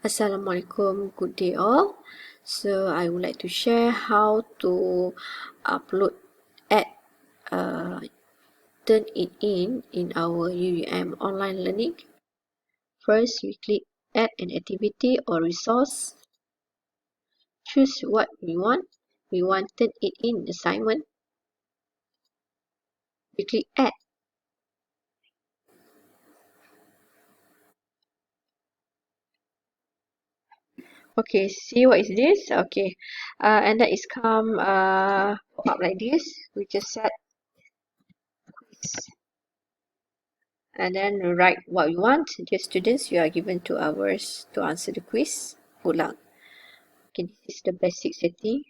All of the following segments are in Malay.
Assalamualaikum, good day all. So I would like to share how to upload add Turnitin in our UUM Online Learning. First, we click add an activity or resource. Choose what we want. We want Turnitin assignment. We click add. Okay, see what is this? Okay, and that is come pop up like this. We just set quiz. And then write what we want. Dear students, you are given 2 hours to answer the quiz. Good luck. Okay, this is the basic setting.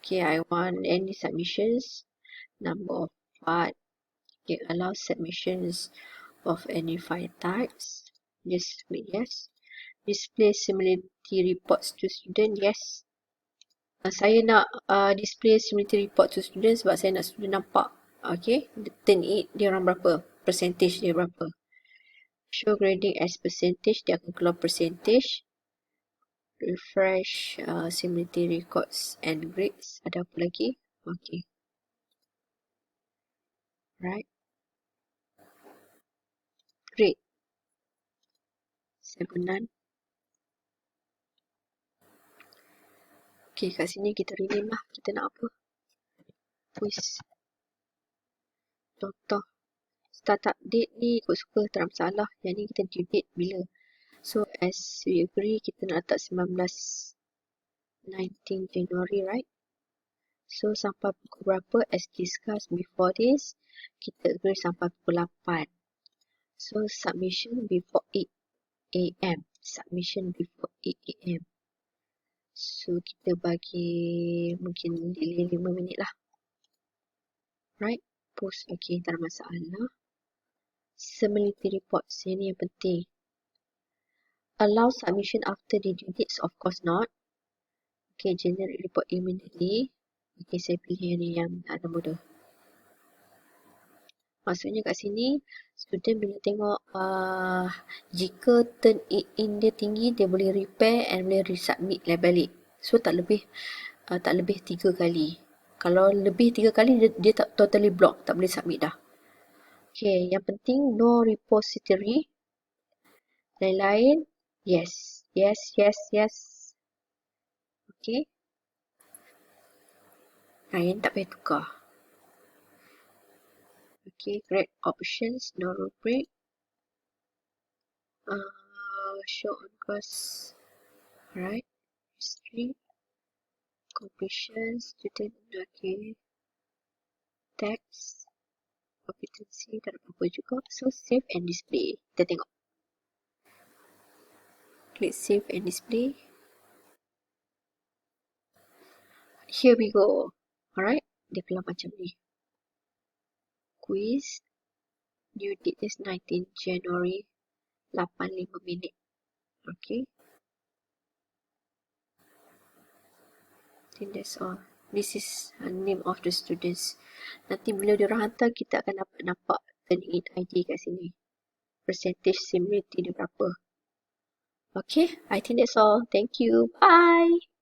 Okay, I want any submissions. Number of part. Okay, allow submissions of any file types. Just click yes. Display similarity reports to student. Yes. Saya nak display similarity report to students sebab saya nak student nampak. Okay, turn it dia orang berapa? Percentage dia berapa? Show grading as percentage, dia akan keluar percentage. Refresh similarity records and grades. Ada apa lagi? Okay. Right. Grade. 7-9. Okay, kat sini kita rename lah. Kita nak apa? Quiz. Contoh. Startup date ni ikut suka, tak ada masalah. Yang ni kita due date bila. So, as we agree, kita nak letak 19 January, right? So, sampai pukul berapa? As discussed before this, kita agree sampai pukul 8. So, submission before 8 AM. Submission before 8 AM. So, kita bagi mungkin delay 5 minit lah. Right? Post. Okay, tak ada masalah. Similarity reports. Ini yang penting. Allow submission after the due dates? Of course not. Okay, generate report immediately. Okay, saya pilih yang ada mudah. Maksudnya kat sini, student bila tengok jika Turnitin dia tinggi, dia boleh repair and boleh resubmit balik. So, tak lebih 3 kali. Kalau lebih 3 kali, dia tak totally block, tak boleh submit dah. Okay, yang penting no repository. Lain-lain, yes. Okay. Lain tak payah tukar. Okay, grade options, no rubric. Show on course. Right. History. Completion, student, okay. Text. Competency, tak ada apa-apa juga. So, save and display. Kita tengok. Click save and display. Here we go. Alright. Dia keluar macam ni. Quiz. Due date is 19 January. 8:05 minit. Okay. I think that's all. This is name of the students. Nanti bila diorang hantar, kita akan dapat nampak Turnitin ID kat sini. Percentage similarity dia berapa. Okay, I think that's all. Thank you. Bye.